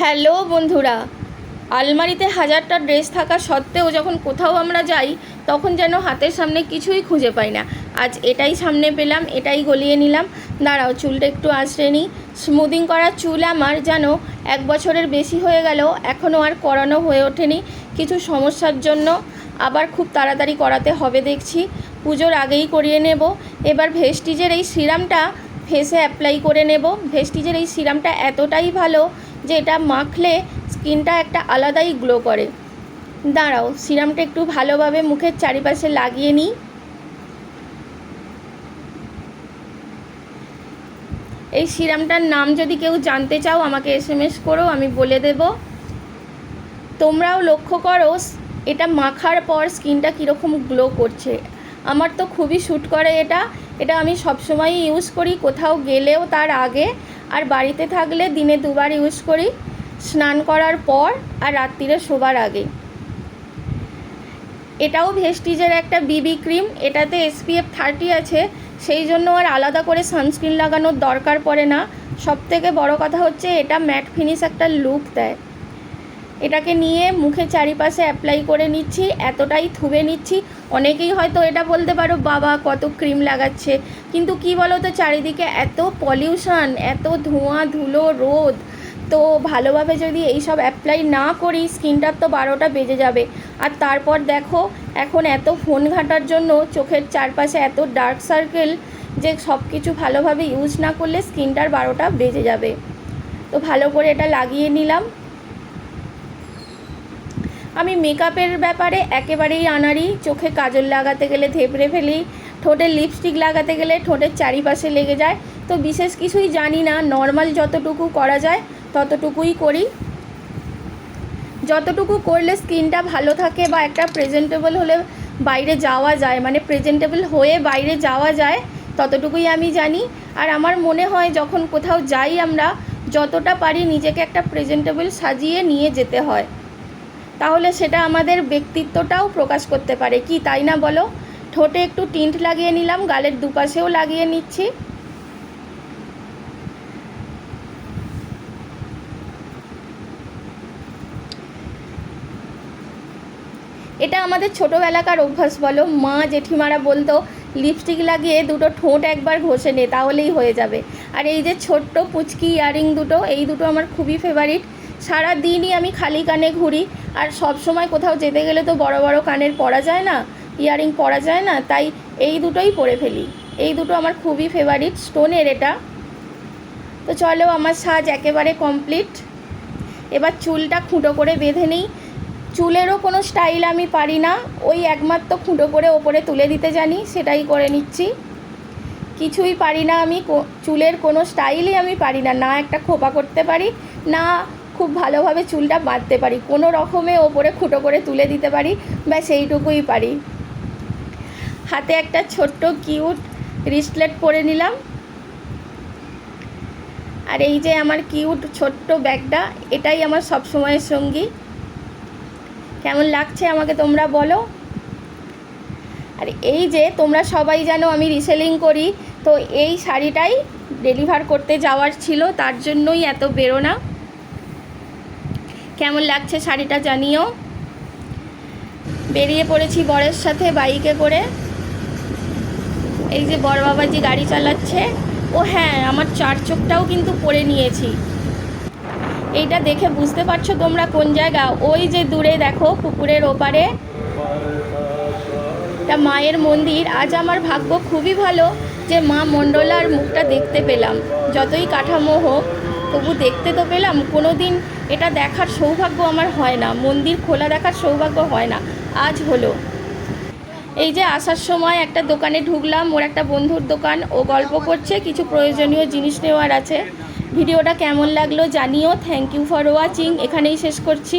Hello বন্ধুরা, আলমারিতে হাজারটা ড্রেস থাকা সত্ত্বেও যখন কোথাও আমরা যাই তখন যেন হাতের সামনে কিছুই খুঁজে পাই না। আজ এটাই সামনে পেলাম, এটাই গলিয়ে নিলাম। দাঁড়াও, চুলটা একটু আঁচড়ে নিই। স্মুদিং করা চুল আমার যেন 1 বছরের বেশি হয়ে গেল, এখনও আর করানো হয়ে ওঠেনি কিছু সমস্যার জন্য। আবার খুব তাড়াতাড়ি করাতে হবে দেখছি, পুজোর আগেই করিয়ে নেব। এবার ভেস্টিজের এই সিরামটা ফেসে অ্যাপ্লাই করে নেব। ভেস্টিজের এই সিরামটা এতটাই ভালো যে এটা মাখলে স্কিনটা একটা আলাদাই গ্লো করে। দাঁড়াও, সিরামটা একটু ভালোভাবে মুখের চারিপাশে লাগিয়ে নিই। এই সিরামটার নাম যদি কেউ জানতে চাও আমাকে SMS করো, আমি বলে দেব। তোমরাও লক্ষ্য করো এটা মাখার পর স্কিনটা কীরকম গ্লো করছে। আমার তো খুবই শ্যুট করে এটা। এটা আমি সবসময়ই ইউজ করি, কোথাও গেলেও তার আগে, আর বাড়িতে থাকলে দিনে 2বার ইউজ করি, স্নান করার পর আর রাত্রিরে শোবার আগে। এটাও ভেস্টিজের একটা বিবি ক্রিম, এটাতে SPF 30 আছে, সেই জন্য আর আলাদা করে সানস্ক্রিন লাগানোর দরকার পড়ে না। সবথেকে বড় কথা হচ্ছে এটা ম্যাট ফিনিশ একটা লুক দেয়। এটাকে নিয়ে মুখে চারিপাশে অ্যাপ্লাই করে নিচ্ছি, এতটাই থুবে নিচ্ছি। অনেকেই হয়তো এটা বলতে পারো বাবা কত ক্রিম লাগাচ্ছে, কিন্তু কি বলো তো, চারিদিকে এত পলিউশন, এত ধোঁয়া ধুলো রোদ, তো ভালোভাবে যদি এইসব অ্যাপ্লাই না করি স্কিনটার তো 12টা বেজে যাবে। আর তারপর দেখো এখন এত ফোন ঘাঁটার জন্য চোখের চারপাশে এত ডার্ক সার্কেল, যে সব কিছু ভালোভাবে ইউজ না করলে স্কিনটার 12টা বেজে যাবে। তো ভালো করে এটা লাগিয়ে নিলাম। আমি মেকআপের ব্যাপারে একেবারেই আনাড়ি। চোখে কাজল লাগাতে গেলে থেবড়ে ফেলি, ঠোঁটে লিপস্টিক লাগাতে গেলে ঠোঁটের চারিপাশে লেগে যায়। তো বিশেষ কিছুই জানি না, নর্মাল যতটুকু করা যায় ততটুকুই করি। যতটুকু করলে স্কিনটা ভালো থাকে বা একটা প্রেজেন্টেবল হলে বাইরে যাওয়া যায়, মানে প্রেজেন্টেবল হয়ে বাইরে যাওয়া যায়, ততটুকুই আমি জানি। আর আমার মনে হয় যখন কোথাও যাই আমরা যতটা পারি নিজেকে একটা প্রেজেন্টেবল সাজিয়ে নিয়ে যেতে হয়, তাহলে সেটা আমাদের ব্যক্তিত্বটাও প্রকাশ করতে পারে, কি তাই না বলো? ঠোঁটে একটু টিন্ট লাগিয়ে নিলাম, গালের দুপাশেও লাগিয়ে নিচ্ছি। এটা আমাদের ছোটোবেলাকার অভ্যাস বলো, মা জেঠিমারা বলতো লিপস্টিক লাগিয়ে দুটো ঠোঁট একবার ঘষে নে তাহলেই হয়ে যাবে। আর এই যে ছোট্ট পুচকি ইয়ারিং দুটো, এই দুটো আমার খুবই ফেভারিট। সারা দিনই আমি খালি কানে ঘুরি, আর সব সময় কোথাও যেতে গেলে তো বড় বড় কানের পরা যায় না, ইয়ারিং পরা যায় না, তাই এই দুটোই পরে ফেলি। এই দুটো আমার খুবই ফেভারিট, স্টোনের এটা। তো চলো, আমার সাজ একেবারে কমপ্লিট। এবার চুলটা খুঁটো করে বেঁধে নিই। চুলেরও কোনো স্টাইল আমি পারি না, ওই একমাত্র খুঁটো করে ওপরে তুলে দিতে জানি, সেটাই করে নিচ্ছি। কিছুই পারি না আমি, চুলের কোনো স্টাইলই আমি পারি না, না একটা খোপা করতে পারি, না খুব ভালোভাবে চুলটা বাঁধতে পারি। কোনো রকমে ওপরে খুঁটো করে তুলে দিতে পারি, ব্যাস এইটুকুই পারি। হাতে একটা ছোট্ট কিউট রিস্টলেট পরে নিলাম। আর এই যে আমার কিউট ছোট্ট ব্যাগটা, এটাই আমার সব সময়ের সঙ্গী। কেমন লাগছে আমাকে তোমরা বলো। আর এই যে তোমরা সবাই জানো আমি রিসেলিং করি, তো এই শাড়িটাই ডেলিভার করতে যাওয়ার ছিল, তার জন্যই এত বেরোনা। কেমন লাগছে শাড়িটা জানিও। বেরিয়ে পড়েছি বরের সাথে বাইকে করে। এই যে বর বাবাজি গাড়ি চালাচ্ছে। ও হ্যাঁ, আমার 4 চোখটাও কিন্তু পরে নিয়েছি। এইটা দেখে বুঝতে পারছো তোমরা কোন জায়গা? ওই যে দূরে দেখো পুকুরের ওপারে তা মায়ের মন্দির। আজ আমার ভাগ্য খুবই ভালো যে মা মণ্ডলার মুখটা দেখতে পেলাম। যতই কাঠামো হোক তবু দেখতে তো পেলাম। কোনো দিন এটা দেখার সৌভাগ্য আমার হয় না, মন্দির খোলা দেখার সৌভাগ্য হয় না, আজ হলো। এই যে আসার সময় একটা দোকানে ঢুকলাম, ওর একটা বন্ধুর দোকান, ও গল্প করছে, কিছু প্রয়োজনীয় জিনিস নেওয়ার আছে। ভিডিওটা কেমন লাগলো জানিও। থ্যাংক ইউ ফর ওয়াচিং, এখানেই শেষ করছি।